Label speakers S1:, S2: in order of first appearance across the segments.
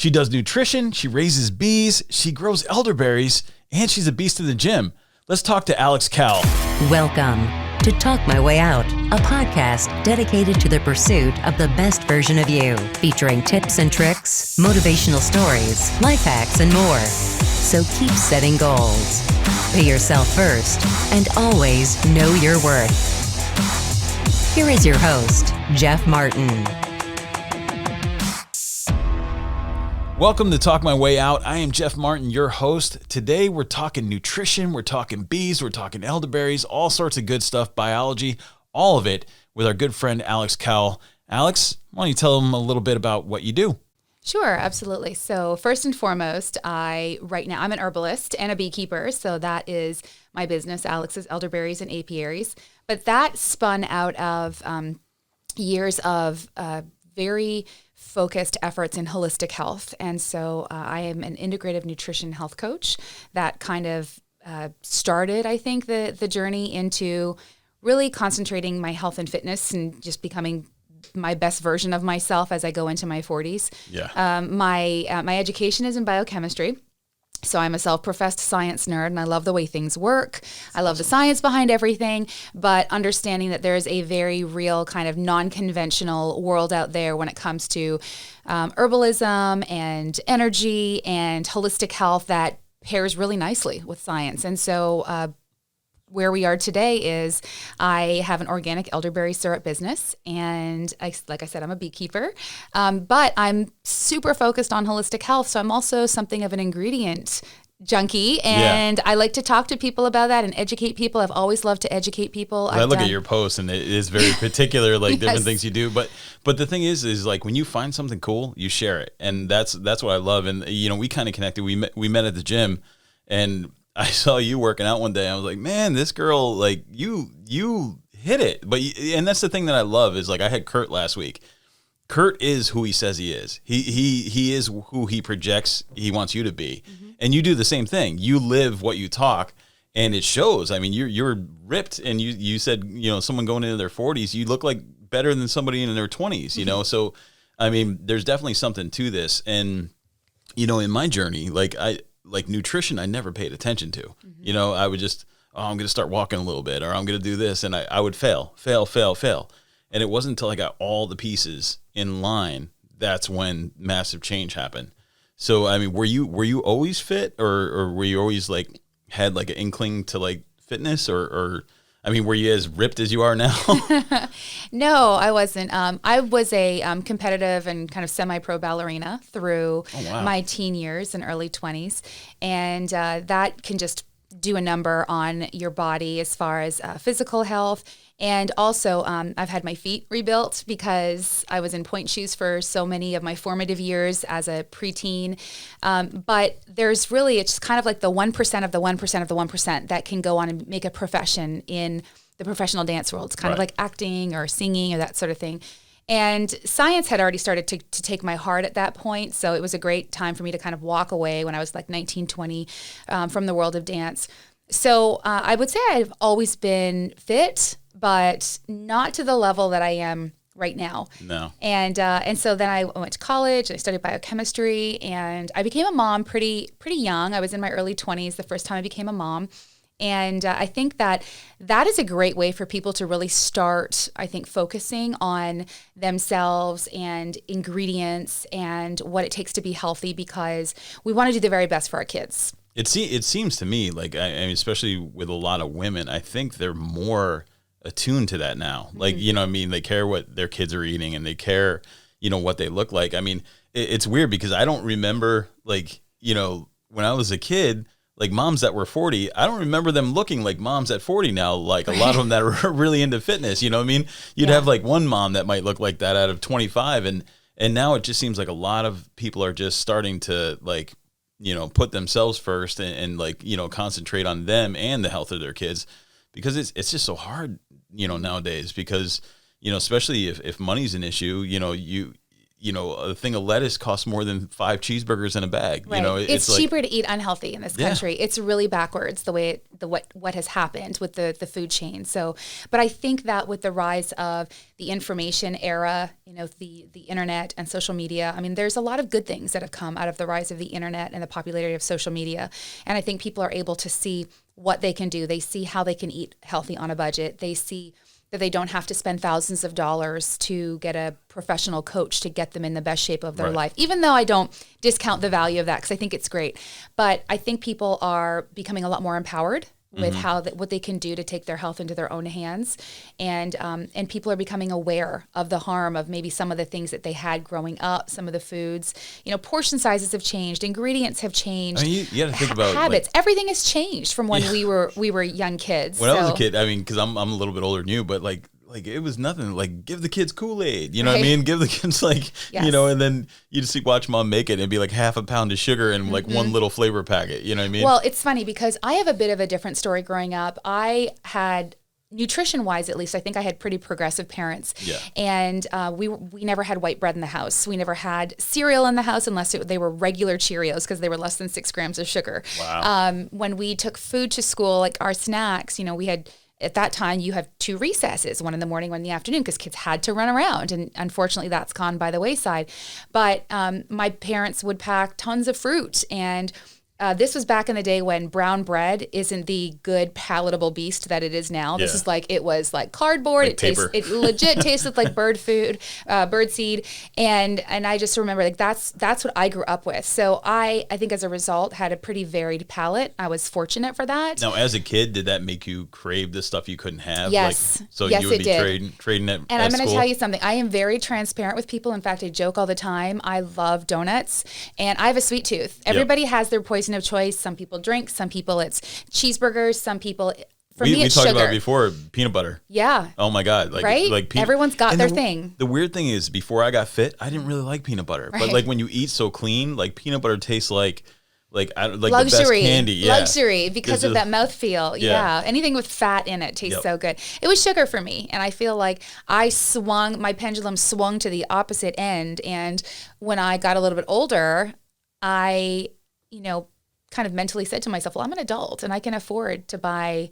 S1: She does nutrition, she raises bees, she grows elderberries, and she's a beast in the gym. Let's talk to Alex Cowell.
S2: Welcome to Talk My Way Out, a podcast dedicated to the pursuit of the best version of you, featuring tips and tricks, motivational stories, life hacks, and more. So keep setting goals. Be yourself first, and always know your worth. Here is your host, Jeff Martin.
S1: Welcome to Talk My Way Out. I am Jeff Martin, your host. Today we're talking nutrition, we're talking bees, we're talking elderberries, all sorts of good stuff, biology, all of it with our good friend Alex Cowell. Alex, why don't you tell them a little bit about what you do?
S3: Sure, absolutely. So first and foremost, right now I'm an herbalist and a beekeeper. So that is my business, Alex's Elderberries and Apiaries. But that spun out of years of very focused efforts in holistic health. And so I am an integrative nutrition health coach that kind of started, I think, the journey into really concentrating my health and fitness and just becoming my best version of myself as I go into my 40s.
S1: Yeah.
S3: My education is in biochemistry. So I'm a self-professed science nerd, and I love the way things work. I love the science behind everything, but understanding that there is a very real kind of non-conventional world out there when it comes to herbalism and energy and holistic health that pairs really nicely with science. And so where we are today is I have an organic elderberry syrup business, and like I said, I'm a beekeeper, but I'm super focused on holistic health. So I'm also something of an ingredient junkie, and I like to talk to people about that and educate people. I've always loved to educate people.
S1: I look at your posts, and it is very particular, like different things you do. But the thing is like when you find something cool, you share it, and that's what I love. And we kind of connected. We met at the gym, and I saw you working out one day. I was like, man, this girl, like you hit it. And that's the thing that I love is like I had Kurt last week. Kurt is who he says he is. He is who he projects he wants you to be. Mm-hmm. And you do the same thing. You live what you talk, and it shows. I mean, you're ripped, and you said, someone going into their 40s, you look like better than somebody in their 20s,
S3: Mm-hmm.
S1: So I mean, there's definitely something to this. And in my journey, like nutrition, I never paid attention to. Mm-hmm. I would just, I'm going to start walking a little bit, or I'm going to do this. And I would fail. And it wasn't until I got all the pieces in line, that's when massive change happened. So, I mean, were you always fit, or were you always like, had like an inkling to like fitness, or I mean, were you as ripped as you are now?
S3: No, I wasn't. I was a competitive and kind of semi-pro ballerina through my teen years and early 20s. And that can just do a number on your body as far as physical health. And also, I've had my feet rebuilt because I was in point shoes for so many of my formative years as a preteen. But there's really, it's kind of like the 1% of the 1% of the 1% that can go on and make a profession in the professional dance world. It's kind of like acting or singing or that sort of thing. And science had already started to take my heart at that point. So it was a great time for me to kind of walk away when I was like 19, 20 from the world of dance. So I would say I've always been fit, but not to the level that I am right now.
S1: No.
S3: And so then I went to college, I studied biochemistry, and I became a mom pretty young. I was in my early 20s the first time I became a mom. And I think that is a great way for people to really start, I think, focusing on themselves and ingredients and what it takes to be healthy, because we want to do the very best for our kids.
S1: It seems to me like, I mean, especially with a lot of women, I think they're more attuned to that now. Like, they care what their kids are eating, and they care, what they look like. I mean, it's weird because I don't remember, like, when I was a kid, like moms that were 40, I don't remember them looking like moms at 40 now, like a lot of them that are really into fitness, I mean? You'd have like one mom that might look like that out of 25, and now it just seems like a lot of people are just starting to like, put themselves first and like, concentrate on them and the health of their kids, because it's just so hard, nowadays, because, especially if money's an issue, a thing of lettuce costs more than 5 cheeseburgers in a bag.
S3: Right.
S1: You know,
S3: it's cheaper to eat unhealthy in this country. It's really backwards the way what has happened with the food chain. So, but I think that with the rise of the information era, the internet and social media, I mean, there's a lot of good things that have come out of the rise of the internet and the popularity of social media. And I think people are able to see what they can do. They see how they can eat healthy on a budget. They see that they don't have to spend thousands of dollars to get a professional coach to get them in the best shape of their life, even though I don't discount the value of that because I think it's great. But I think people are becoming a lot more empowered with what they can do to take their health into their own hands. And people are becoming aware of the harm of maybe some of the things that they had growing up, some of the foods. Portion sizes have changed, ingredients have changed.
S1: I mean, you got to think about
S3: habits. Everything has changed from when we were young kids.
S1: When I was a kid, I mean, because I'm a little bit older than you, but like it was nothing. Like, give the kids Kool-Aid, you know what I mean? Give the kids and then you just watch mom make it and it'd be like half a pound of sugar and like one little flavor packet, you know what I mean?
S3: Well, it's funny because I have a bit of a different story growing up. I had, nutrition-wise at least, I think I had pretty progressive parents.
S1: Yeah.
S3: And we never had white bread in the house. We never had cereal in the house unless they were regular Cheerios because they were less than 6 grams of sugar.
S1: Wow.
S3: When we took food to school, like our snacks, we had, at that time, you have 2 recesses, one in the morning, one in the afternoon, because kids had to run around. And unfortunately, that's gone by the wayside. But my parents would pack tons of fruit. And this was back in the day when brown bread isn't the good palatable beast that it is now. This is it was like cardboard.
S1: Like
S3: it legit tasted like bird seed. And I just remember that's what I grew up with. So I think as a result had a pretty varied palate. I was fortunate for that.
S1: Now, as a kid, did that make you crave the stuff you couldn't have?
S3: Yes.
S1: So
S3: yes,
S1: you would
S3: it
S1: be
S3: did.
S1: trading it.
S3: And I'm going to tell you something. I am very transparent with people. In fact, I joke all the time. I love donuts and I have a sweet tooth. Everybody has their poison of choice. Some people drink, some people it's cheeseburgers, some people for me it's
S1: sugar. We talked about before peanut butter.
S3: Yeah.
S1: Oh my God.
S3: Everyone's got their thing.
S1: The weird thing is before I got fit, I didn't really like peanut butter. But like when you eat so clean, like peanut butter tastes like luxury, the best candy. Yeah.
S3: Luxury because of that mouthfeel. Yeah. Anything with fat in it tastes so good. It was sugar for me. And I feel like my pendulum swung to the opposite end. And when I got a little bit older, I, kind of mentally said to myself, well, I'm an adult and I can afford to buy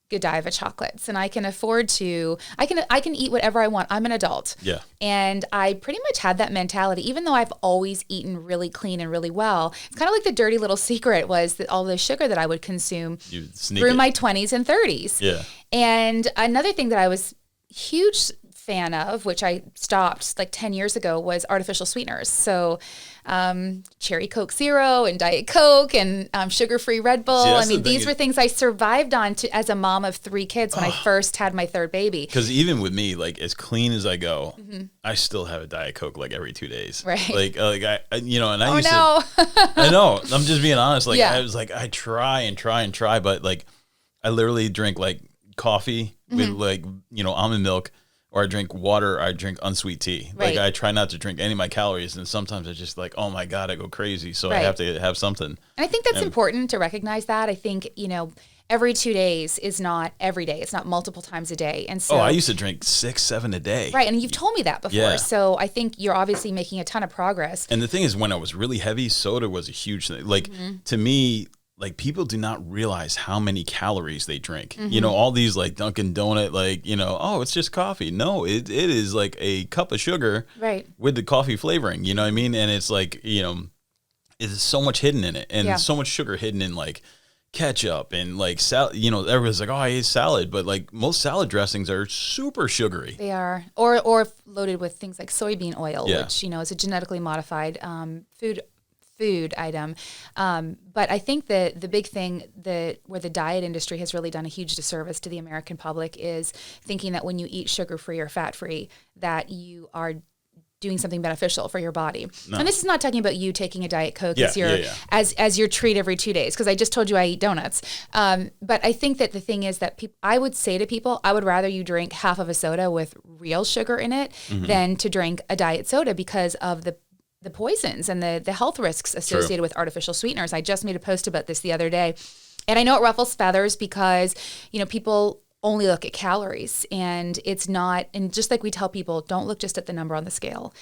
S3: Godiva chocolates and I can afford to, I can eat whatever I want. I'm an adult.
S1: Yeah.
S3: And I pretty much had that mentality, even though I've always eaten really clean and really well. It's kind of like the dirty little secret was that all the sugar that I would consume through my 20s and 30s.
S1: Yeah.
S3: And another thing that I was huge fan of, which I stopped like 10 years ago, was artificial sweeteners. So cherry Coke Zero and Diet Coke and sugar-free Red Bull. I mean, these were things I survived on as a mom of 3 kids when I first had my 3rd baby.
S1: Because even with me, like as clean as I go, I still have a Diet Coke like every 2 days.
S3: Right.
S1: Like I and I used to. I know. I'm just being honest. Like I was like I try and try, but like I literally drink like coffee with like almond milk. Or I drink water, I drink unsweet tea.
S3: Right.
S1: Like I try not to drink any of my calories, and sometimes I just like, oh my God, I go crazy. So I have to have something.
S3: And I think that's important to recognize that. I think, every 2 days is not every day. It's not multiple times a day. And so
S1: I used to drink 6, 7 a day.
S3: Right. And you've told me that before. Yeah. So I think you're obviously making a ton of progress.
S1: And the thing is, when I was really heavy, soda was a huge thing. Like to me, like people do not realize how many calories they drink. All these like Dunkin' Donut, like, it's just coffee. No, it is like a cup of sugar with the coffee flavoring, you know what I mean? And it's like, there's so much hidden in it and so much sugar hidden in like ketchup and like salad. Everyone's like, oh, I ate salad, but like most salad dressings are super sugary.
S3: They are, or loaded with things like soybean oil, which, is a genetically modified food item. But I think that the big thing where the diet industry has really done a huge disservice to the American public is thinking that when you eat sugar-free or fat-free, that you are doing something beneficial for your body. No. And this is not talking about you taking a Diet Coke as your treat every 2 days, because I just told you I eat donuts. But I think that the thing is that I would say to people, I would rather you drink half of a soda with real sugar in it than to drink a diet soda because of the poisons and the health risks associated with artificial sweeteners. I just made a post about this the other day. And I know it ruffles feathers because, people only look at calories and it's not, and just like we tell people, don't look just at the number on the scale.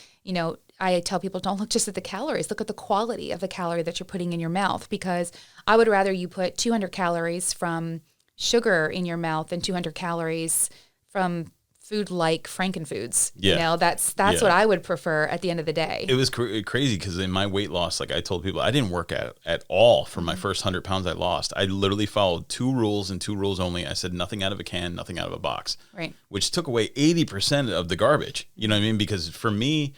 S3: I tell people, don't look just at the calories, look at the quality of the calorie that you're putting in your mouth, because I would rather you put 200 calories from sugar in your mouth than 200 calories from food like Frankenfoods.
S1: Yeah.
S3: You know, that's what I would prefer at the end of the day.
S1: It was crazy because in my weight loss, like I told people, I didn't work at all for my first 100 pounds I lost. I literally followed 2 rules and 2 rules only. I said nothing out of a can, nothing out of a box.
S3: Right.
S1: Which took away 80% of the garbage. You know what I mean? Because for me,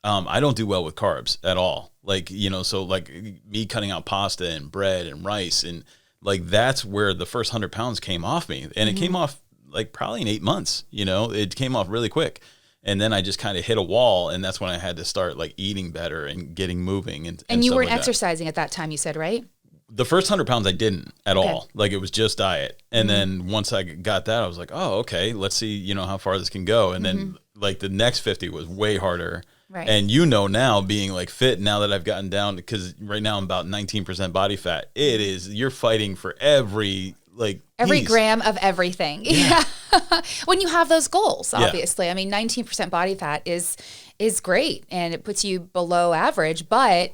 S1: I don't do well with carbs at all. Like, you know, so like me cutting out pasta and bread and rice, and like that's where the first 100 pounds came off me. And it came off like probably in 8 months, you know, it came off really quick. And then I just kind of hit a wall, and that's when I had to start like eating better and getting moving. And
S3: you
S1: stuff
S3: weren't
S1: like
S3: exercising at that time, you said, right?
S1: The first 100 pounds I didn't at all. Like it was just diet. And then once I got that, I was like, oh, okay, let's see, you know, how far this can go. And then like the next 50 was way harder.
S3: Right.
S1: And you know, now being like fit, now that I've gotten down, because right now I'm about 19% body fat, you're fighting for every
S3: every
S1: piece.
S3: gram of everything. Yeah. When you have those goals, obviously.
S1: Yeah.
S3: I mean, 19% body fat is great, and it puts you below average, but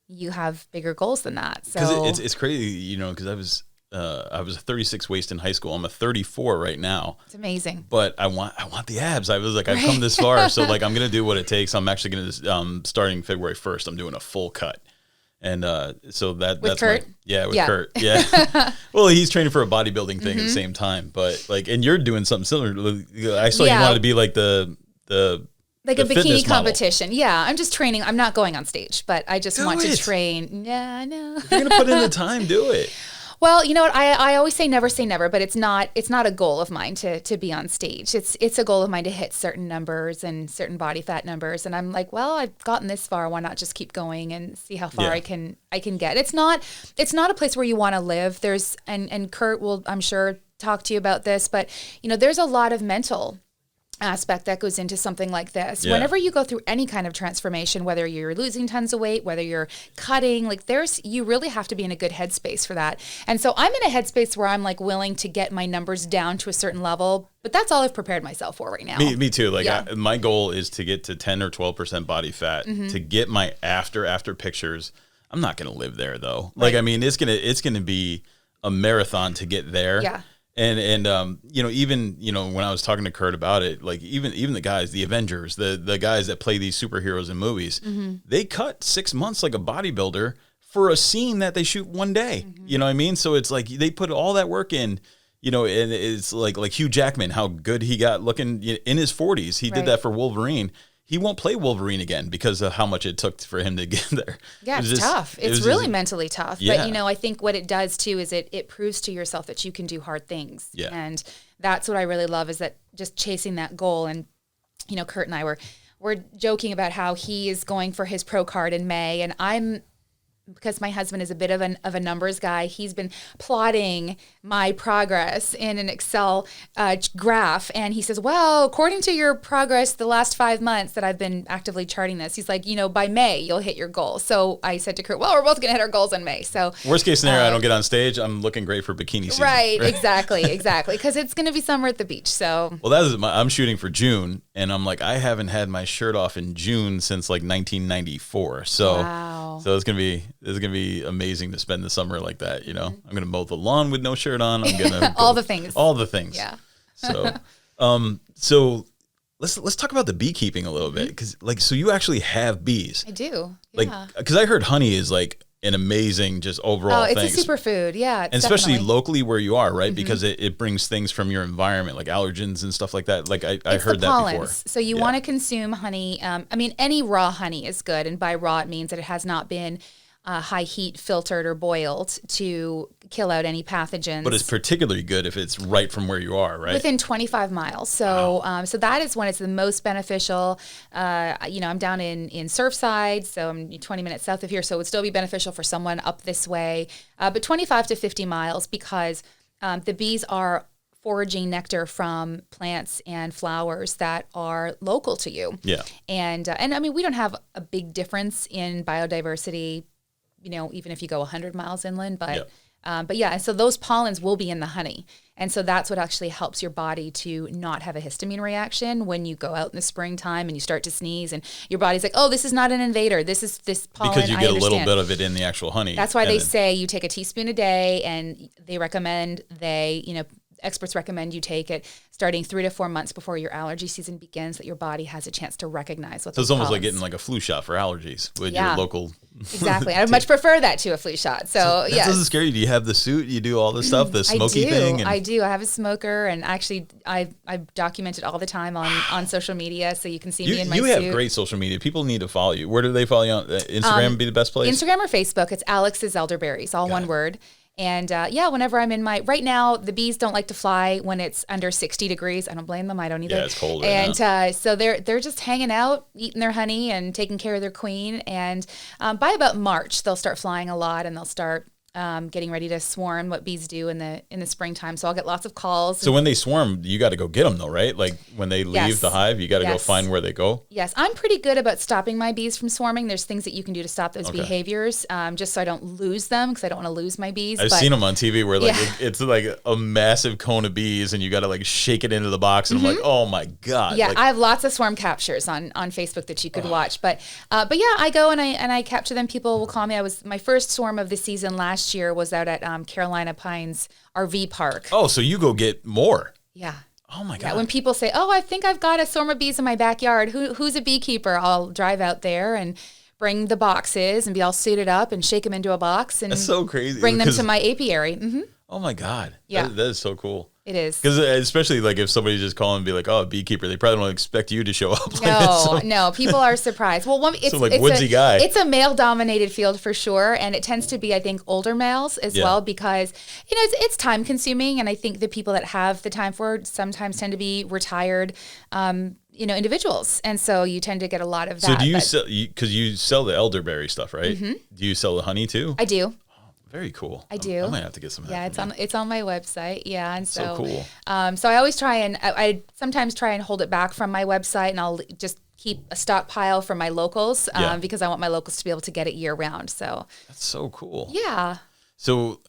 S3: you have bigger goals than that. So
S1: because it's crazy, you know, because I was a 36 waist in high school. I'm a 34 right now.
S3: It's amazing.
S1: But I want the abs. I was like, I've come this far, so like I'm gonna do what it takes. I'm actually gonna starting February 1st. I'm doing a full cut. And so that's
S3: Kurt?
S1: With Kurt. Yeah. Well, he's training for a bodybuilding thing at the same time. But like, and you're doing something similar. I saw you wanted to be like the
S3: like
S1: the
S3: a bikini
S1: fitness model.
S3: competition. Yeah. I'm just training. I'm not going on stage, but I just want to train. Yeah, I know.
S1: If you're going to put in the time, do it.
S3: Well, you know what? I always say never, but it's not a goal of mine to be on stage. It's a goal of mine to hit certain numbers and certain body fat numbers. And I'm like, well, I've gotten this far. Why not just keep going and see how far I can get? It's not a place where you want to live. There's and Kurt will, I'm sure, talk to you about this, but you know, there's a lot of mental aspect that goes into something like this.
S1: Yeah.
S3: Whenever you go through any kind of transformation, whether you're losing tons of weight, whether you're cutting, like you really have to be in a good headspace for that. And so I'm in a headspace where I'm like willing to get my numbers down to a certain level, but that's all I've prepared myself for right now.
S1: Me too. Like my goal is to get to 10 or 12% body fat to get my after pictures. I'm not going to live there though. Like, I mean, it's going to be a marathon to get there.
S3: Yeah.
S1: And you know, even, you know, when I was talking to Kurt about it, like even the guys, the Avengers, the guys that play these superheroes in movies, they cut 6 months like a bodybuilder for a scene that they shoot one day. You know what I mean? So it's like they put all that work in, you know, and it's like Hugh Jackman, how good he got looking in his 40s. He did that for Wolverine. He won't play Wolverine again because of how much it took for him to get there.
S3: Yeah, it's tough. It's really mentally tough. Yeah. But, you know, I think what it does, too, is it proves to yourself that you can do hard things.
S1: Yeah.
S3: And that's what I really love, is that just chasing that goal. And, you know, Kurt and I we're joking about how he is going for his pro card in May. And because my husband is a bit of a numbers guy, he's been plotting my progress in an Excel graph. And he says, well, according to your progress the last 5 months that I've been actively charting this, he's like, you know, by May, you'll hit your goal. So I said to Kurt, well, we're both going to hit our goals in May. So
S1: worst case scenario, I don't get on stage. I'm looking great for bikini season.
S3: Right, exactly. Because it's going to be summer at the beach. So
S1: well, I'm shooting for June, and I'm like, I haven't had my shirt off in June since like 1994. So
S3: wow.
S1: So it's gonna be amazing to spend the summer like that. You know, I'm gonna mow the lawn with no shirt on. I'm gonna
S3: all the things.
S1: Yeah. So let's talk about the beekeeping a little bit, because like, so you actually have bees.
S3: I do.
S1: Like, because I heard honey is like an amazing just overall thing.
S3: Oh, it's a superfood. Yeah.
S1: And especially locally where you are, right? Because it brings things from your environment, like allergens and stuff like that. Like I heard that before.
S3: So you want to consume honey. I mean, any raw honey is good. And by raw, it means that it has not been high heat filtered or boiled to kill out any pathogens.
S1: But it's particularly good if it's right from where you are, right?
S3: Within 25 miles. So so that is when it's the most beneficial. You know, I'm down in Surfside, so I'm 20 minutes south of here, so it would still be beneficial for someone up this way. But 25 to 50 miles, because the bees are foraging nectar from plants and flowers that are local to you.
S1: Yeah.
S3: And I mean, we don't have a big difference in biodiversity, you know, even if you go 100 miles inland, but But yeah, so those pollens will be in the honey. And so that's what actually helps your body to not have a histamine reaction when you go out in the springtime and you start to sneeze and your body's like, oh, this is not an invader. This is this pollen.
S1: Because you get a little bit of it in the actual honey.
S3: That's why they say you take a teaspoon a day, and they recommend experts recommend you take it starting 3 to 4 months before your allergy season begins, that your body has a chance to recognize what.
S1: So it's almost like getting like a flu shot for allergies with your local.
S3: Exactly. I would much prefer that to a flu shot. So
S1: that doesn't scare you. Do you have the suit? You do all this stuff, the smoky thing?
S3: I do. I have a smoker, and actually I document it all the time on social media, so you can see me in my suit. You have
S1: great social media. People need to follow you. Where do they follow you on? Instagram would be the best place?
S3: Instagram or Facebook. It's Alex's Elderberries, all one word. And whenever I'm in right now, the bees don't like to fly when it's under 60 degrees. I don't blame them. I don't either.
S1: Yeah, it's cold right now.
S3: And so they're just hanging out, eating their honey and taking care of their queen. And by about March, they'll start flying a lot, and they'll start getting ready to swarm, what bees do in the springtime. So I'll get lots of calls.
S1: So when they swarm, you got to go get them though, right? Like when they leave the hive, you got to go find where they go.
S3: Yes. I'm pretty good about stopping my bees from swarming. There's things that you can do to stop those behaviors, just so I don't lose them, because I don't want to lose my bees.
S1: I've seen them on TV where like it's like a massive cone of bees and you got to like shake it into the box. And I'm like, oh my God.
S3: Yeah.
S1: Like,
S3: I have lots of swarm captures on Facebook that you could watch, but yeah, I go and I capture them. People will call me. My first swarm of the season last year was out at Carolina Pines RV Park.
S1: Oh, so you go get more.
S3: Yeah.
S1: Oh my God.
S3: Yeah, when people say, oh, I think I've got a swarm of bees in my backyard, who's a beekeeper? I'll drive out there and bring the boxes and be all suited up and shake them into a box. And
S1: that's so crazy.
S3: Bring them to my apiary. Mm-hmm.
S1: Oh my God.
S3: Yeah.
S1: That is so cool.
S3: It is.
S1: Because especially like if somebody just call and be like, oh, a beekeeper, they probably don't expect you to show up.
S3: No, people are surprised. Well, it's
S1: woodsy guy.
S3: It's a male-dominated field for sure, and it tends to be, I think, older males as well, because it's time-consuming, and I think the people that have the time for it sometimes tend to be retired, individuals, and so you tend to get a lot of that.
S1: So do you sell? Because you sell the elderberry stuff, right? Mm-hmm. Do you sell the honey too?
S3: I do.
S1: Very cool.
S3: I do.
S1: I might have to get some.
S3: Yeah, it's on my website. Yeah, and
S1: so cool.
S3: So I always try and I sometimes try and hold it back from my website, and I'll just keep a stockpile for my locals because I want my locals to be able to get it year round. So
S1: that's so cool.
S3: Yeah.
S1: So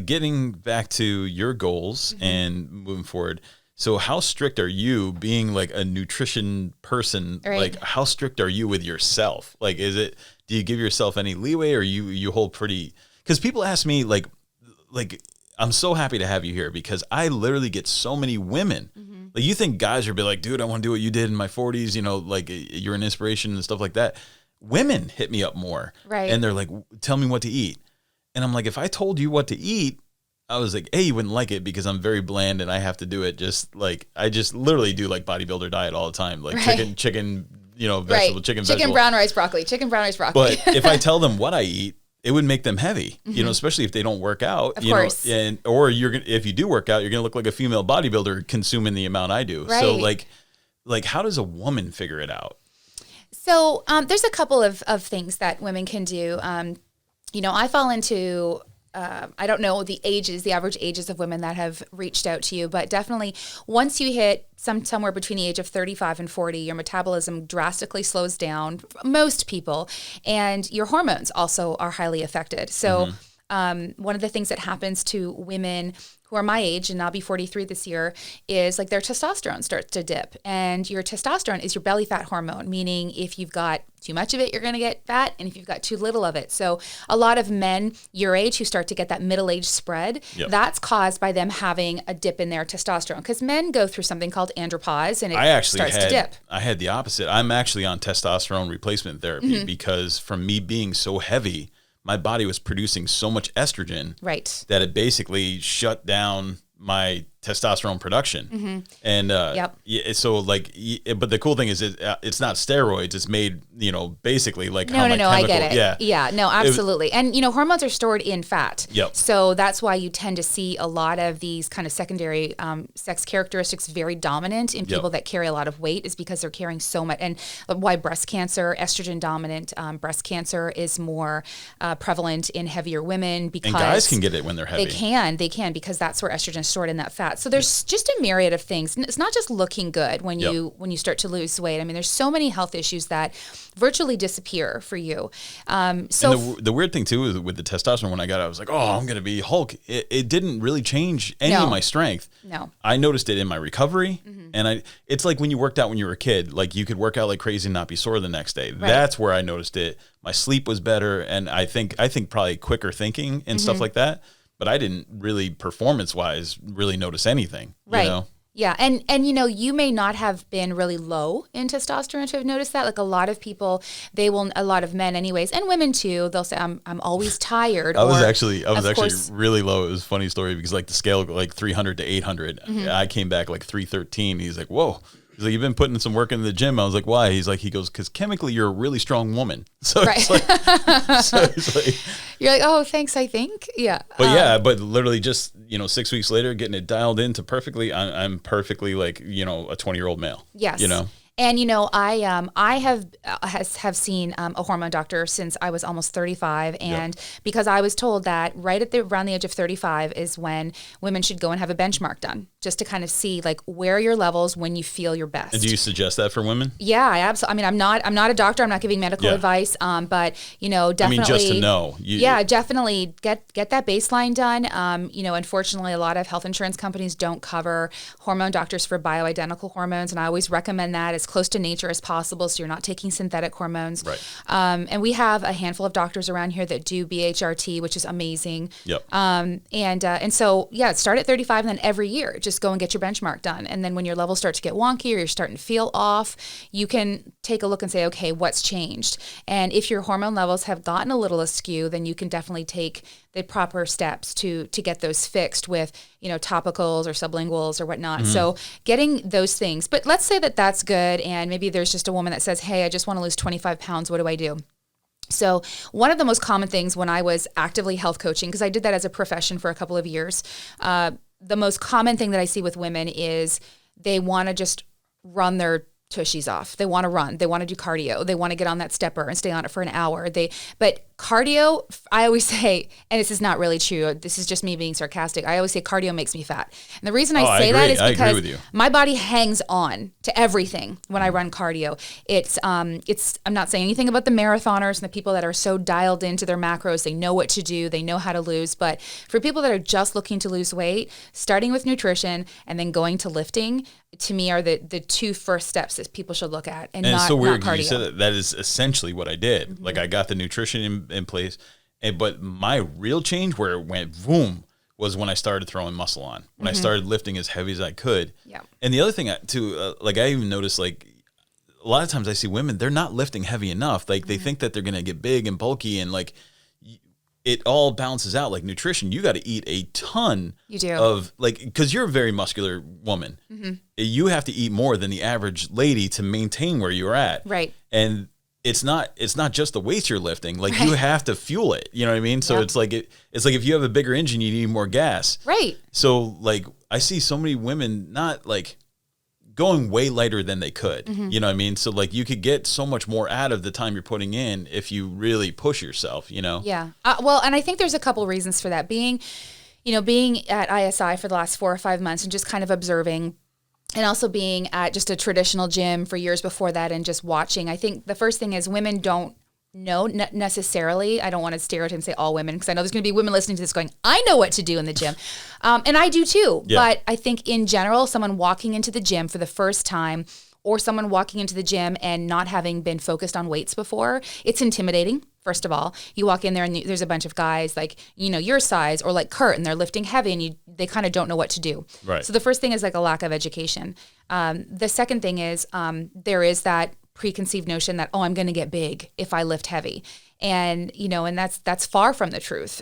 S1: getting back to your goals and moving forward. So how strict are you, being like a nutrition person?
S3: Right.
S1: Like how strict are you with yourself? Like do you give yourself any leeway, or you hold pretty? Because people ask me, like, I'm so happy to have you here, because I literally get so many women. Mm-hmm. Like, you think guys would be like, dude, I want to do what you did in my 40s, like you're an inspiration and stuff like that. Women hit me up more.
S3: Right.
S1: And they're like, tell me what to eat. And I'm like, if I told you what to eat, I was like, you wouldn't like it, because I'm very bland and I have to do it I just literally do like bodybuilder diet all the time. Like chicken, vegetable,
S3: chicken, brown rice, broccoli,
S1: But if I tell them what I eat, it would make them heavy, especially if they don't work out,
S3: of course.
S1: or if you do work out, you're going to look like a female bodybuilder consuming the amount I do. Right. So like how does a woman figure it out?
S3: So there's a couple of things that women can do. I fall into, I don't know the average ages of women that have reached out to you, but definitely once you hit somewhere between the age of 35 and 40, your metabolism drastically slows down, most people, and your hormones also are highly affected. So one of the things that happens to women who are my age, and I'll be 43 this year, is like their testosterone starts to dip. And your testosterone is your belly fat hormone, meaning if you've got too much of it, you're going to get fat, and if you've got too little of it. So a lot of men your age who start to get that middle-age spread, that's caused by them having a dip in their testosterone, because men go through something called Andropause, and it starts to dip.
S1: I had the opposite. I'm actually on testosterone replacement therapy because from me being so heavy, my body was producing so much estrogen that it basically shut down my testosterone production. And so but the cool thing is it's not steroids. It's made, basically like
S3: no, I get it. Yeah, no, absolutely. And hormones are stored in fat.
S1: Yep.
S3: So that's why you tend to see a lot of these kind of secondary sex characteristics very dominant in people that carry a lot of weight, is because they're carrying so much. And why breast cancer, estrogen dominant breast cancer is more prevalent in heavier women, because
S1: and guys can get it when they're heavy.
S3: They can because that's where estrogen is stored in that fat. that. So there's just a myriad of things. It's not just looking good when you start to lose weight. I mean, there's so many health issues that virtually disappear for you. So
S1: the weird thing too is with the testosterone, when I got it, I was like, oh, I'm going to be Hulk. It didn't really change any of my strength.
S3: No.
S1: I noticed it in my recovery. And it's like when you worked out when you were a kid, like you could work out like crazy and not be sore the next day. Right. That's where I noticed it. My sleep was better. And I think probably quicker thinking and stuff like that. But I didn't really performance wise really notice anything.
S3: Right.
S1: You know?
S3: Yeah. And, you know, you may not have been really low in testosterone to have noticed that. Like a lot of people, a lot of men anyways, and women too, they'll say, I'm always tired.
S1: I was actually really low. It was a funny story because like the scale, like 300 to 800, I came back like 313. He's like, whoa. He's like, you've been putting some work into the gym. I was like, why? He goes, because chemically you're a really strong woman. So it's like,
S3: you're like, oh, thanks, I think. Yeah.
S1: But but literally just, 6 weeks later, getting it dialed into perfectly, I'm perfectly like, a 20-year-old male.
S3: Yes. And, I have seen a hormone doctor since I was almost 35. And because I was told that around the age of 35 is when women should go and have a benchmark done, just to kind of see like where are your levels when you feel your best.
S1: And do you suggest that for women?
S3: Yeah, I absolutely. I mean, I'm not a doctor. I'm not giving medical advice. But, definitely.
S1: I mean, just to know.
S3: Definitely get that baseline done. Unfortunately, a lot of health insurance companies don't cover hormone doctors for bioidentical hormones. And I always recommend that as close to nature as possible, so you're not taking synthetic hormones.
S1: Right.
S3: And we have a handful of doctors around here that do BHRT, which is amazing.
S1: Yep.
S3: And so start at 35, and then every year just go and get your benchmark done. And then when your levels start to get wonky or you're starting to feel off, you can take a look and say, okay, what's changed? And if your hormone levels have gotten a little askew, then you can definitely take the proper steps to get those fixed with, topicals or sublinguals or whatnot. So getting those things. But let's say that that's good. And maybe there's just a woman that says, hey, I just want to lose 25 pounds. What do I do? So one of the most common things when I was actively health coaching, because I did that as a profession for a couple of years, the most common thing that I see with women is they want to just run their tushies off. They want to run. They want to do cardio. They want to get on that stepper and stay on it for an hour. But cardio, I always say, and this is not really true, this is just me being sarcastic, I always say cardio makes me fat. And the reason I say that is because my body hangs on to everything when I run cardio. I'm not saying anything about the marathoners and the people that are so dialed into their macros, they know what to do, they know how to lose. But for people that are just looking to lose weight, starting with nutrition and then going to lifting, to me are the two first steps that people should look at, and not
S1: it's so weird
S3: not cardio.
S1: You said that is essentially what I did. Like I got the nutrition in place, but my real change where it went boom was when I started throwing muscle on, when I started lifting as heavy as I could. Yeah. And the other thing too, like I even noticed, like a lot of times I see women, they're not lifting heavy enough. Like they think that they're going to get big and bulky, and like it all balances out. Like nutrition, you got to eat a ton of, like, because you're a very muscular woman. You have to eat more than the average lady to maintain where you're at.
S3: Right.
S1: And it's not just the weights you're lifting. Like you have to fuel it. You know what I mean? So it's like if you have a bigger engine, you need more gas.
S3: Right.
S1: So like I see so many women not like going way lighter than they could. You know what I mean? So like you could get so much more out of the time you're putting in if you really push yourself, Yeah.
S3: Well, and I think there's a couple reasons for that. Being at ISI for the last 4 or 5 months and just kind of observing, and also being at just a traditional gym for years before that and just watching. I think the first thing is women don't know necessarily. I don't want to stereotype and say all women, because I know there's going to be women listening to this going, I know what to do in the gym. And I do too. Yeah. But I think in general, someone walking into the gym for the first time, or someone walking into the gym and not having been focused on weights before, it's intimidating. First of all, you walk in there and there's a bunch of guys like, your size, or like Kurt, and they're lifting heavy, and they kind of don't know what to do.
S1: Right.
S3: So the first thing is like a lack of education. The second thing is there is that preconceived notion that, I'm going to get big if I lift heavy. And, and that's far from the truth.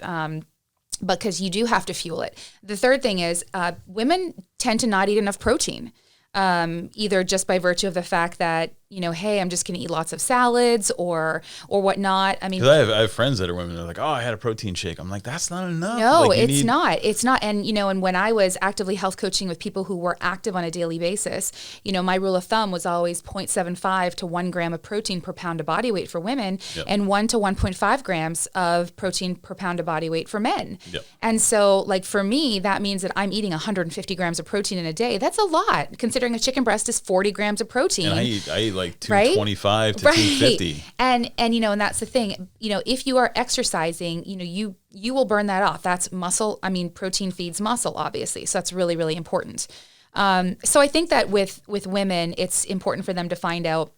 S3: Because you do have to fuel it. The third thing is women tend to not eat enough protein. Either just by virtue of the fact that, hey, I'm just going to eat lots of salads or whatnot. I mean,
S1: because I have friends that are women. They're like, oh, I had a protein shake. I'm like, that's not enough.
S3: No, like, it's not. And, and when I was actively health coaching with people who were active on a daily basis, my rule of thumb was always 0.75 to 1 gram of protein per pound of body weight for women, and 1 to 1.5 grams of protein per pound of body weight for men.
S1: Yep.
S3: And so, like, for me, that means that I'm eating 150 grams of protein in a day. That's a lot, considering a chicken breast is 40 grams of protein.
S1: And I eat like 225 to 250.
S3: And and that's the thing. If you are exercising, you will burn that off. That's muscle. I mean, protein feeds muscle, obviously. So that's really, really important. So I think that with women, it's important for them to find out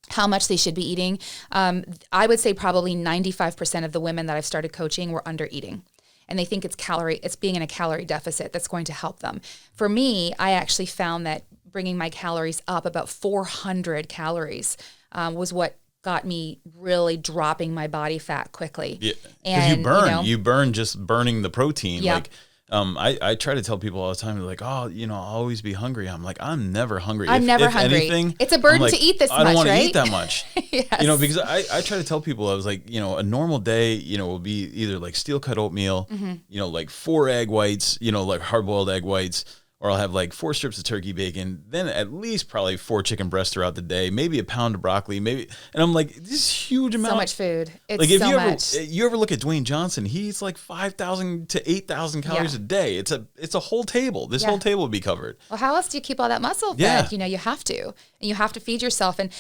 S3: how much they should be eating. I would say probably 95% of the women that I've started coaching were under eating. And they think it's being in a calorie deficit that's going to help them. For me, I actually found that bringing my calories up about 400 calories was what got me really dropping my body fat quickly. Yeah,
S1: because you burn just burning the protein.
S3: Yeah.
S1: Like, I try to tell people all the time, they're like, oh, I'll always be hungry. I'm like, I'm never hungry.
S3: I'm never hungry.
S1: Anything,
S3: it's a burden to eat this much, right?
S1: I don't want to eat that much.
S3: Yes.
S1: Because I try to tell people, I was like, a normal day, will be either like steel cut oatmeal, like 4 egg whites, like hard boiled egg whites, or I'll have like 4 strips of turkey bacon, then at least probably 4 chicken breasts throughout the day, maybe a pound of broccoli, maybe. And I'm like, this huge amount.
S3: So much food. It's
S1: like if
S3: so
S1: much. You ever look at Dwayne Johnson, he eats like 5,000 to 8,000 calories a day. It's a whole table. This whole table would be covered.
S3: Well, how else do you keep all that muscle fed? You have to. And you have to feed yourself. And,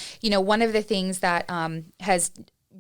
S3: one of the things that has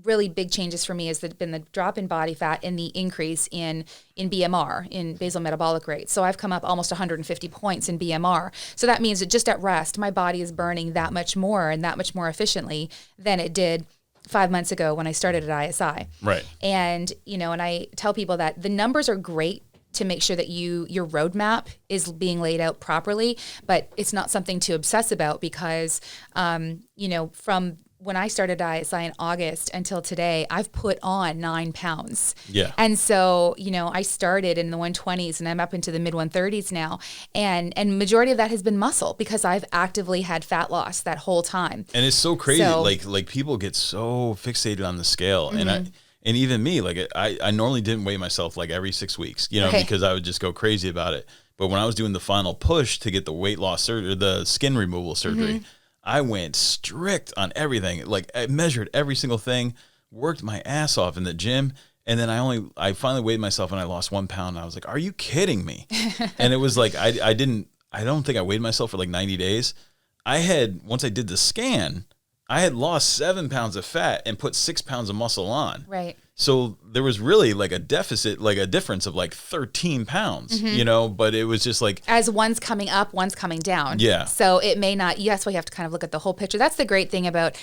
S3: really big changes for me has been the drop in body fat and the increase in BMR, in basal metabolic rate. So I've come up almost 150 points in BMR. So that means that just at rest, my body is burning that much more and that much more efficiently than it did 5 months ago when I started at ISI.
S1: Right.
S3: And, and I tell people that the numbers are great to make sure that your roadmap is being laid out properly, but it's not something to obsess about because, from when I started ISI in August until today, I've put on 9 pounds.
S1: Yeah.
S3: And so, I started in the 120s and I'm up into the mid 130s now. And majority of that has been muscle because I've actively had fat loss that whole time.
S1: And it's so crazy. Like people get so fixated on the scale. Mm-hmm. And even me, like I normally didn't weigh myself like every 6 weeks, because I would just go crazy about it. But when I was doing the final push to get the weight loss surgery, the skin removal surgery, mm-hmm. I went strict on everything. Like I measured every single thing, worked my ass off in the gym. And then I finally weighed myself and I lost 1 pound. And I was like, are you kidding me? And it was like, I don't think I weighed myself for like 90 days. Once I did the scan, I had lost 7 pounds of fat and put 6 pounds of muscle on.
S3: Right.
S1: So there was really like a deficit, like a difference of like 13 pounds, mm-hmm. But it was just like.
S3: As one's coming up, one's coming down.
S1: Yeah.
S3: So it may not, that's why you have to kind of look at the whole picture. That's the great thing about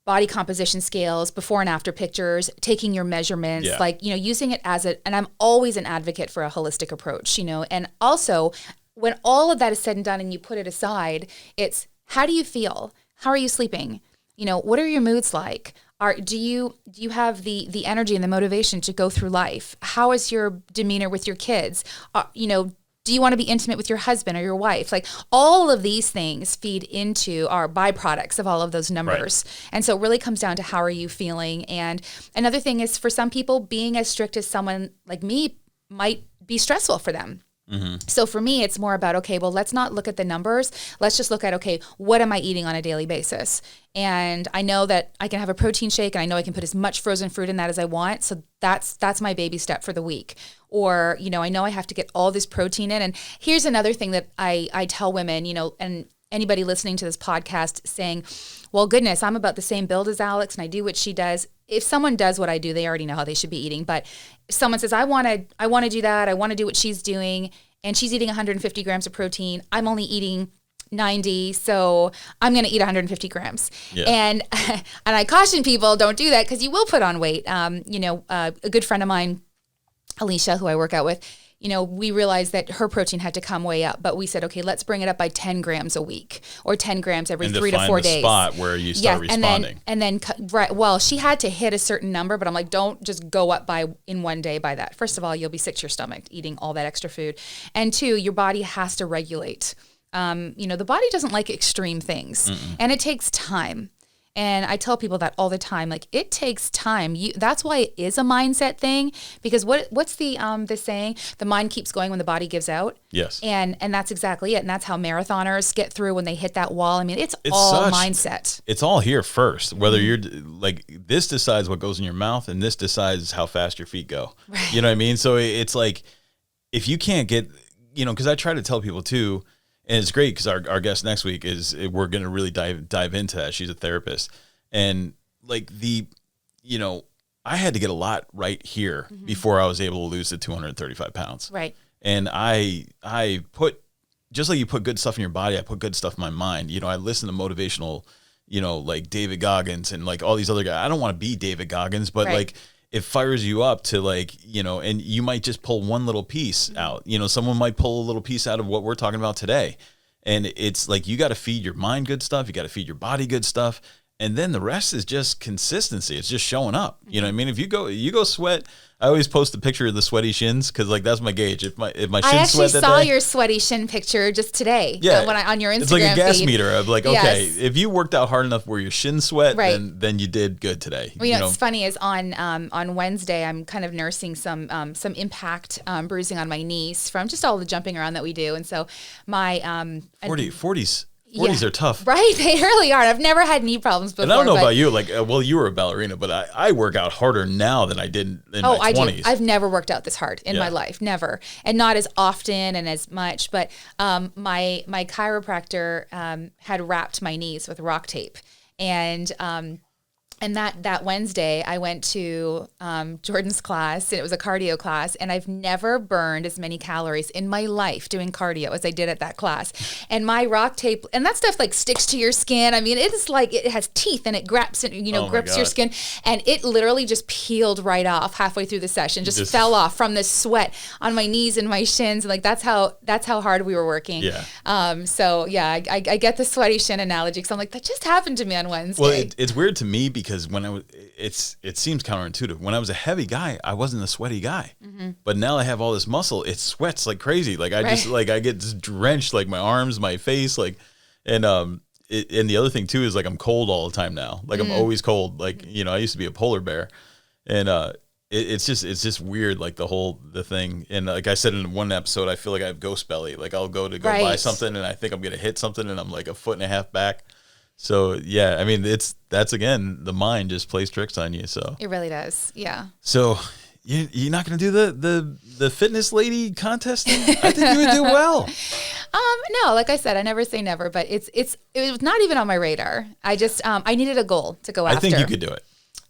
S3: body composition scales, before and after pictures, taking your measurements, using it and I'm always an advocate for a holistic approach, and also when all of that is said and done and you put it aside, it's how do you feel? How are you sleeping? What are your moods like? Do you have the energy and the motivation to go through life? How is your demeanor with your kids? Do you want to be intimate with your husband or your wife? Like all of these things feed into our byproducts of all of those numbers. Right. And so it really comes down to how are you feeling? And another thing is for some people, being as strict as someone like me might be stressful for them. Mm-hmm. So for me, it's more about, okay, well, let's not look at the numbers. Let's just look at, okay, what am I eating on a daily basis? And I know that I can have a protein shake and I know I can put as much frozen fruit in that as I want. So that's my baby step for the week. Or, I know I have to get all this protein in. And here's another thing that I tell women, and anybody listening to this podcast saying, well, goodness, I'm about the same build as Alex and I do what she does. If someone does what I do, they already know how they should be eating. But if someone says, I want to do that, I want to do what she's doing, and she's eating 150 grams of protein, I'm only eating 90, so I'm going to eat 150 grams. Yeah. And I caution people, don't do that because you will put on weight. A good friend of mine, Alicia, who I work out with, we realized that her protein had to come way up, but we said, okay, let's bring it up by 10 grams a week or 10 grams every 3 to 4 days.
S1: Spot where you start responding.
S3: And then, right. Well, she had to hit a certain number, but I'm like, don't just go up in one day by that. First of all, you'll be sick to your stomach eating all that extra food. And 2, your body has to regulate. the body doesn't like extreme things. And it takes time. And I tell people that all the time, like it takes time. That's why it is a mindset thing, because what's the saying? The mind keeps going when the body gives out.
S1: Yes.
S3: And that's exactly it. And that's how marathoners get through when they hit that wall. I mean, it's all mindset.
S1: It's all here first. Whether you're like, this decides what goes in your mouth and this decides how fast your feet go. Right. You know what I mean? So it's like, if you can't get, because I try to tell people too, and it's great because our guest next week we're going to really dive into that. She's a therapist. And like I had to get a lot right here before I was able to lose the 235 pounds.
S3: Right.
S1: And I put, just like you put good stuff in your body, I put good stuff in my mind. I listen to motivational, like David Goggins and like all these other guys. I don't want to be David Goggins, but like, it fires you up to like, and you might just pull one little piece out. Someone might pull a little piece out of what we're talking about today. And it's like, you got to feed your mind good stuff. You got to feed your body good stuff. And then the rest is just consistency. It's just showing up. You know what I mean? If you go sweat, I always post a picture of the sweaty shins because like that's my gauge. If my shins sweat that day. I actually
S3: saw your sweaty shin picture just today.
S1: Yeah,
S3: on your Instagram
S1: it's like a gas
S3: feed.
S1: meter of like, okay, if you worked out hard enough where your shins sweat, then you did good today.
S3: Well, what's funny is on Wednesday I'm kind of nursing some impact bruising on my knees from just all the jumping around that we do, and so my
S1: 40s. 40s are tough.
S3: Right, they really are. I've never had knee problems before.
S1: And I don't know about you, like, you were a ballerina, but I work out harder now than I did in my 20s.
S3: I do. I've never worked out this hard in my life, never. And not as often and as much, but my chiropractor had wrapped my knees with rock tape. And that Wednesday, I went to Jordan's class, and it was a cardio class, and I've never burned as many calories in my life doing cardio as I did at that class. And my rock tape, and that stuff like sticks to your skin. I mean, it's like it has teeth and it grips your skin, and it literally just peeled right off halfway through the session, just fell off from the sweat on my knees and my shins. And like that's how hard we were working.
S1: Yeah.
S3: So yeah, I get the sweaty shin analogy because I'm like, that just happened to me on Wednesday.
S1: Well, it's weird to me because when it seems counterintuitive. When I was a heavy guy, I wasn't a sweaty guy, but now I have all this muscle. It sweats like crazy. Like I just like I get drenched, like my arms, my face, like, and the other thing too is like I'm cold all the time now. Like I'm always cold. Like I used to be a polar bear, and it's just weird. Like the thing. And like I said in one episode, I feel like I have ghost belly. Like I'll go buy something, and I think I'm gonna hit something, and I'm like a foot and a half back. So yeah, I mean that's again, the mind just plays tricks on you. So
S3: it really does. Yeah.
S1: So you're not going to do the fitness lady contest thing? I think you would do well.
S3: No, like I said, I never say never, but it was not even on my radar. I just I needed a goal to go after.
S1: I think you could do it.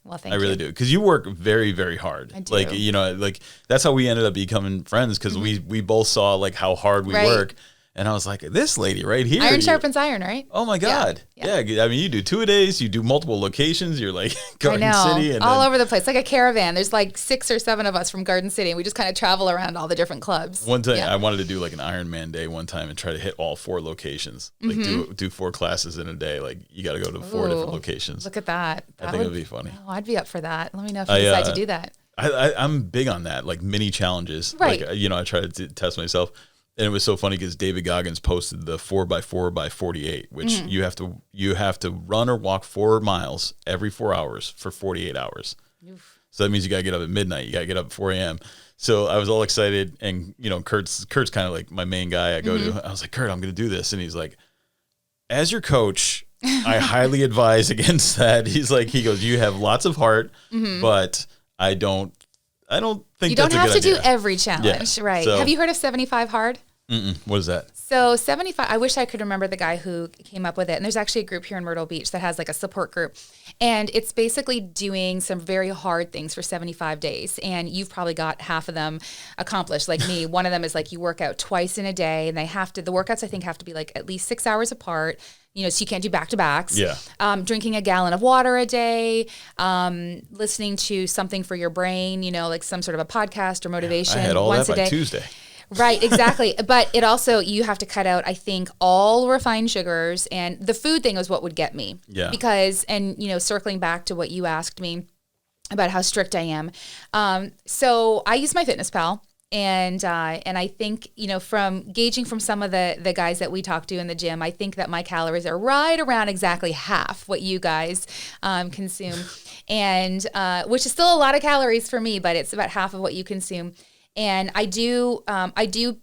S3: Well, thank you.
S1: I really do, because you work very, very hard.
S3: I do.
S1: Like like that's how we ended up becoming friends, because we both saw like how hard we work. And I was like, this lady right here.
S3: Iron sharpens iron, right?
S1: Oh, my God. Yeah. I mean, you do 2-a-days. You do multiple locations. You're like Garden City. And
S3: all over the place. Like a caravan. There's like 6 or 7 of us from Garden City. And we just kind of travel around all the different clubs.
S1: One time, I wanted to do like an Ironman day one time and try to hit all 4 locations. Like do 4 classes in a day. Like you got to go to 4 different locations.
S3: Look at that.
S1: I think it would be funny.
S3: Oh, I'd be up for that. Let me know if you decide to do that.
S1: I'm big on that. Like mini challenges.
S3: Right.
S1: Like, I try to test myself. And it was so funny because David Goggins posted the 4x4x48, which you have to run or walk 4 miles every 4 hours for 48 hours. Oof. So that means you got to get up at midnight. You got to get up at 4 a.m. So I was all excited, and Kurt's kind of like my main guy. I go to. I was like, Kurt, I'm going to do this, and he's like, as your coach, I highly advise against that. He goes, you have lots of heart, but I don't think
S3: you don't
S1: that's a
S3: have
S1: good
S3: to
S1: idea.
S3: do every challenge, right?
S1: So,
S3: have you heard of 75 Hard?
S1: What is that?
S3: So 75, I wish I could remember the guy who came up with it. And there's actually a group here in Myrtle Beach that has like a support group. And it's basically doing some very hard things for 75 days. And you've probably got half of them accomplished, like me. One of them is like you work out twice in a day. And the workouts I think have to be like at least 6 hours apart. So you can't do back-to-backs.
S1: Yeah.
S3: Drinking a gallon of water a day, listening to something for your brain, like some sort of a podcast or motivation.
S1: I had all
S3: once
S1: that
S3: a day.
S1: by Tuesday.
S3: Right, exactly. But it also, you have to cut out, I think, all refined sugars, and the food thing is what would get me.
S1: Yeah.
S3: Because, circling back to what you asked me about how strict I am. So I use my Fitness Pal. And I think, from gauging from some of the guys that we talk to in the gym, I think that my calories are right around exactly half what you guys consume, and which is still a lot of calories for me, but it's about half of what you consume. And I do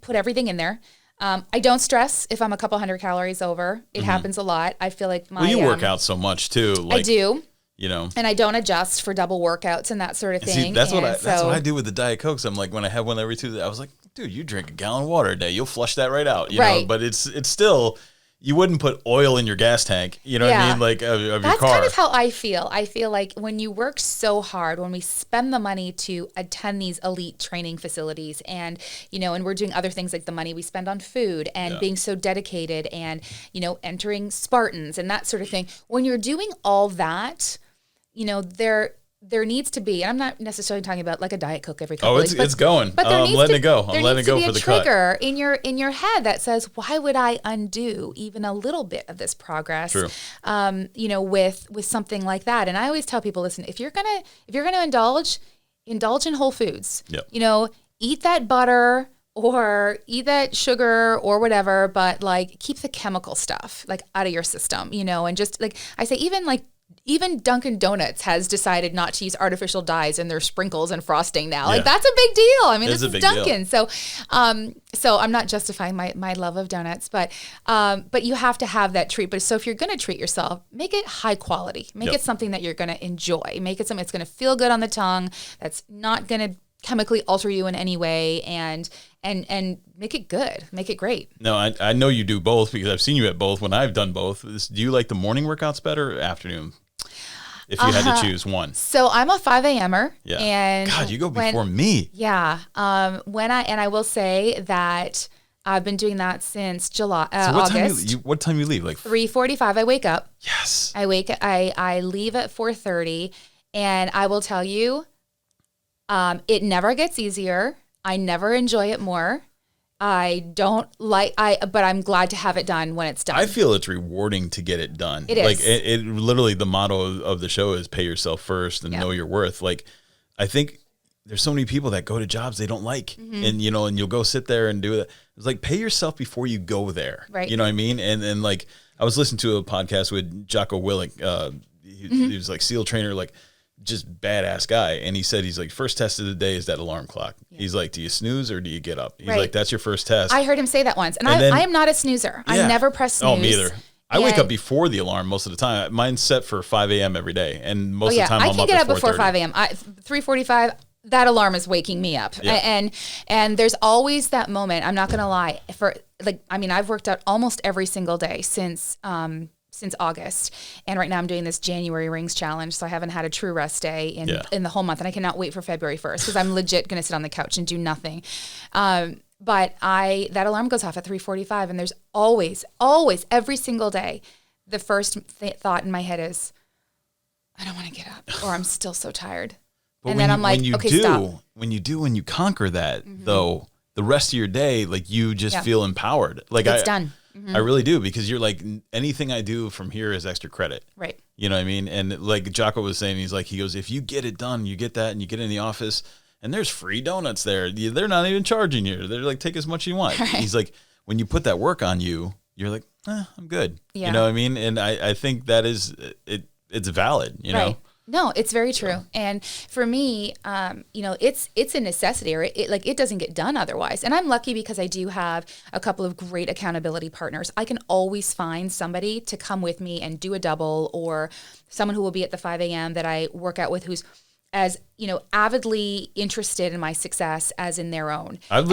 S3: put everything in there. I don't stress if I'm a couple hundred calories over. It happens a lot. I feel like
S1: you work out so much too. Like,
S3: I do.
S1: And
S3: I don't adjust for double workouts and that sort of thing.
S1: See, that's what I do with the Diet Cokes. I'm like, when I have one every Tuesday, I was like, dude, you drink a gallon of water a day, you'll flush that right out. You know, but it's still, you wouldn't put oil in your gas tank. You know what I mean? Like of your car.
S3: That's kind of how I feel. I feel like when you work so hard, when we spend the money to attend these elite training facilities, and and we're doing other things like the money we spend on food and being so dedicated, and entering Spartans and that sort of thing. When you're doing all that, there needs to be, and I'm not necessarily talking about like a Diet Coke every couple weeks.
S1: It's going.
S3: But
S1: I'm letting it go. I'm letting it go for the cut.
S3: There needs to be a trigger in your head that says, why would I undo even a little bit of this progress?
S1: True.
S3: With something like that. And I always tell people, listen, if you're gonna indulge in whole foods.
S1: Yep.
S3: Eat that butter or eat that sugar or whatever, but like keep the chemical stuff like out of your system, and just like I say, even Dunkin' Donuts has decided not to use artificial dyes in their sprinkles and frosting now. Like that's a big deal. I mean, this is Dunkin'. So I'm not justifying my love of donuts, but you have to have that treat. But so if you're going to treat yourself, make it high quality. Make it something that you're going to enjoy. Make it something that's going to feel good on the tongue. That's not going to chemically alter you in any way, and make it good, make it great.
S1: No, I know you do both because I've seen you at both when I've done both. Do you like the morning workouts better or afternoon? If you had to choose one.
S3: So I'm a 5 a.m.er.
S1: Yeah.
S3: And
S1: God, you go before me.
S3: Yeah. I will say that I've been doing that since July, August.
S1: What time you leave? Like
S3: 3:45. I wake up.
S1: Yes.
S3: I leave at 4:30, and I will tell you, it never gets easier. I never enjoy it more. But I'm glad to have it done when it's done.
S1: I feel it's rewarding to get it done.
S3: It is.
S1: Like it literally, the motto of the show is pay yourself first and know your worth. Like, I think there's so many people that go to jobs they don't like, and you'll go sit there and do it. It's like, pay yourself before you go there.
S3: Right.
S1: You know what I mean? And like, I was listening to a podcast with Jocko Willink. He was like SEAL trainer, like, just badass guy, and he said, he's like, first test of the day is that alarm clock. He's like, do you snooze or do you get up? He's like, that's your first test.
S3: I heard him say that once, and I am not a snoozer. I never press snooze.
S1: Oh, me either. I wake up before the alarm most of the time. Mine's set for 5 a.m. every day, and most of the time I'm up at 4:30. I can get up before 5
S3: a.m. 3:45. That alarm is waking me up, and there's always that moment. I'm not gonna lie. I've worked out almost every single day since August, and right now I'm doing this January rings challenge, so I haven't had a true rest day in the whole month, and I cannot wait for February 1st because I'm legit going to sit on the couch and do nothing. But that alarm goes off at 3:45, and there's always every single day, the first thought in my head is, I don't want to get up, or I'm still so tired.
S1: But
S3: and then I'm like, okay, stop.
S1: When you conquer that, though, the rest of your day, like, you just feel empowered. Like,
S3: it's done.
S1: I really do, because you're like, anything I do from here is extra credit.
S3: Right.
S1: You know what I mean? And like Jocko was saying, he goes, if you get it done, you get that, and you get in the office, and there's free donuts there. They're not even charging you. They're like, take as much as you want. Right. He's like, when you put that work on you, you're like, I'm good. Yeah. You know what I mean? And I think that is, it's valid, you know?
S3: No, it's very true. And for me, it's a necessity, or it doesn't get done otherwise. And I'm lucky because I do have a couple of great accountability partners. I can always find somebody to come with me and do a double, or someone who will be at the 5 a.m. that I work out with, who's as, avidly interested in my success as in their own.
S1: I've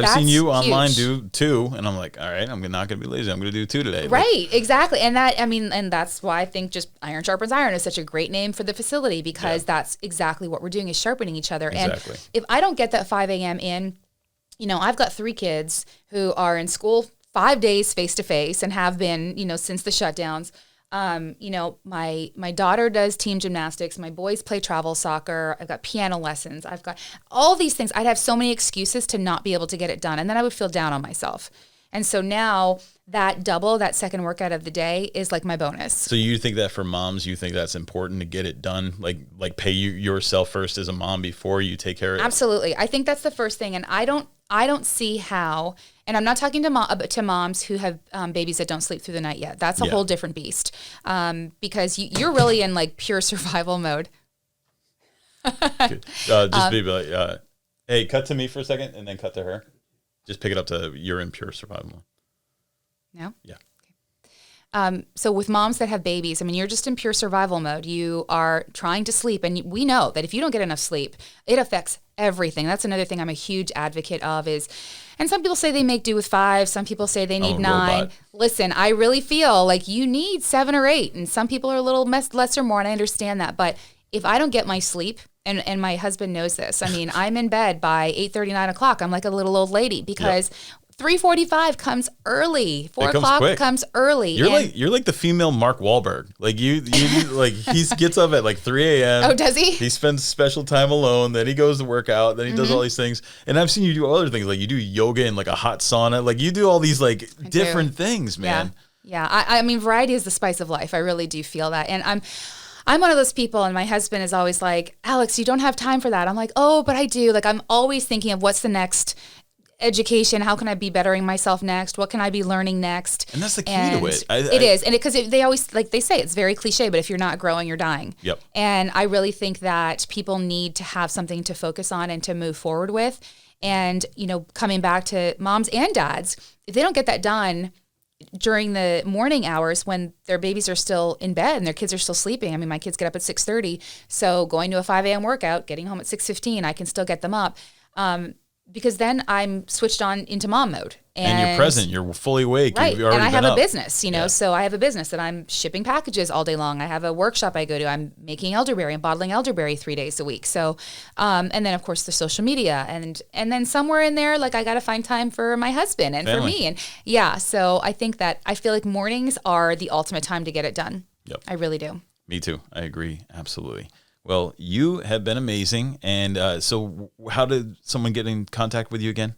S1: seen you online do 2, and I'm like, all right, I'm not going to be lazy. I'm going to do 2 today.
S3: Right, exactly. And that's why I think just Iron Sharpens Iron is such a great name for the facility, because that's exactly what we're doing, is sharpening each other. Exactly. And if I don't get that 5 a.m. in, I've got 3 kids who are in school 5 days face-to-face and have been, since the shutdowns. My daughter does team gymnastics. My boys play travel soccer. I've got piano lessons. I've got all these things. I'd have so many excuses to not be able to get it done. And then I would feel down on myself. And so now that second workout of the day is like my bonus.
S1: So you think that for moms, you think that's important to get it done? Like pay yourself first as a mom before you take care of it?
S3: Absolutely. I think that's the first thing. And I don't see how, and I'm not talking to moms who have babies that don't sleep through the night yet. That's a whole different beast, because you're really in like pure survival mode.
S1: Just be like, hey, cut to me for a second and then cut to her. Just pick it up to you're in pure survival mode.
S3: No?
S1: Yeah.
S3: So with moms that have babies, I mean, you're just in pure survival mode. You are trying to sleep. And we know that if you don't get enough sleep, it affects everything. That's another thing I'm a huge advocate of and some people say they make do with 5. Some people say they need 9.
S1: Robot.
S3: Listen, I really feel like you need 7 or 8. And some people are a little less or more, and I understand that. But if I don't get my sleep, and my husband knows this, I mean, I'm in bed by 8:30, 9 o'clock. I'm like a little old lady because 3:45 comes early. 4 o'clock comes early.
S1: You're like the female Mark Wahlberg. Like you like he gets up at like 3 a.m.
S3: Oh, does he?
S1: He spends special time alone. Then he goes to work out. Then he does all these things. And I've seen you do other things. Like you do yoga in like a hot sauna. Like you do all these like different things, man.
S3: Yeah. I mean, variety is the spice of life. I really do feel that. And I'm one of those people, and my husband is always like, Alex, you don't have time for that. I'm like, oh, but I do. Like, I'm always thinking of what's the next education. How can I be bettering myself next? What can I be learning next?
S1: And that's the key to it.
S3: It is. And because they always, like they say, it's very cliche, but if you're not growing, you're dying.
S1: Yep.
S3: And I really think that people need to have something to focus on and to move forward with. And, coming back to moms and dads, if they don't get that done during the morning hours when their babies are still in bed and their kids are still sleeping. I mean, my kids get up at 6:30, so going to a 5 a.m. workout, getting home at 6:15, I can still get them up. Because then I'm switched on into mom mode.
S1: And you're present. You're fully awake.
S3: Right.
S1: You've already
S3: and I have
S1: been
S3: a
S1: up.
S3: business, so I have a business that I'm shipping packages all day long. I have a workshop I go to. I'm making elderberry and bottling elderberry 3 days a week. So, and then of course the social media and then somewhere in there, like I got to find time for my husband and
S1: Family.
S3: for me. And so I think that I feel like mornings are the ultimate time to get it done.
S1: Yep.
S3: I really do.
S1: Me too. I agree. Absolutely. Well, you have been amazing. And so how did someone get in contact with you again?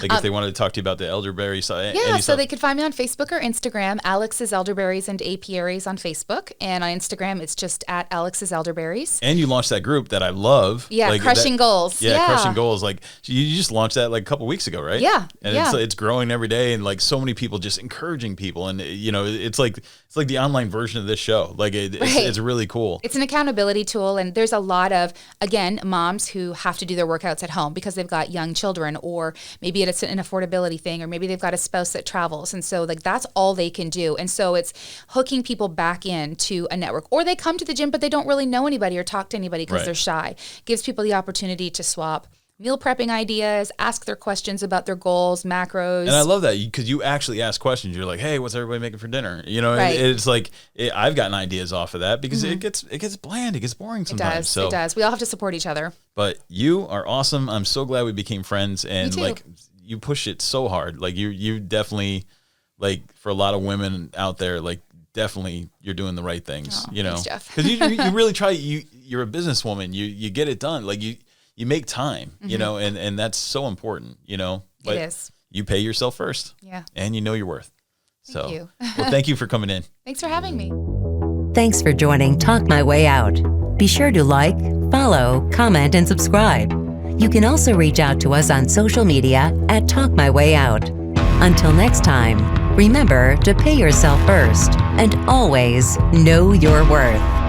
S1: Like if they wanted to talk to you about the elderberry side.
S3: Yeah, so they could find me on Facebook or Instagram, Alex's Elderberries and Apiaries on Facebook. And on Instagram, it's just at Alex's Elderberries.
S1: And you launched that group that I love.
S3: Yeah,
S1: like
S3: Crushing Goals.
S1: Yeah, Crushing Goals. Like you just launched that like a couple weeks ago, right?
S3: Yeah.
S1: And it's growing every day, and like so many people just encouraging people. And it's like the online version of this show. Like it's really cool.
S3: It's an accountability tool. And there's a lot of, again, moms who have to do their workouts at home because they've got young children, or maybe it's an affordability thing, or maybe they've got a spouse that travels. And so like that's all they can do. And so it's hooking people back into a network, or they come to the gym, but they don't really know anybody or talk to anybody because they're shy. Gives people the opportunity to swap meal prepping ideas, ask their questions about their goals, macros.
S1: And I love that because you actually ask questions. You're like, hey, what's everybody making for dinner?
S3: Right.
S1: It's like I've gotten ideas off of that because it gets bland. It gets boring sometimes.
S3: It does. We all have to support each other.
S1: But you are awesome. I'm so glad we became friends. And
S3: Me too.
S1: like you push it so hard. Like you definitely, like for a lot of women out there, like definitely you're doing the right things,
S3: Thanks, Jeff.
S1: because you really try. You're a businesswoman. You get it done. Like you make time, and that's so important, But
S3: it is.
S1: You pay yourself first.
S3: Yeah.
S1: And you know your worth.
S3: Thank you.
S1: Well, thank you for coming in.
S3: Thanks for having me.
S2: Thanks for joining Talk My Way Out. Be sure to like, follow, comment, and subscribe. You can also reach out to us on social media at Talk My Way Out. Until next time, remember to pay yourself first and always know your worth.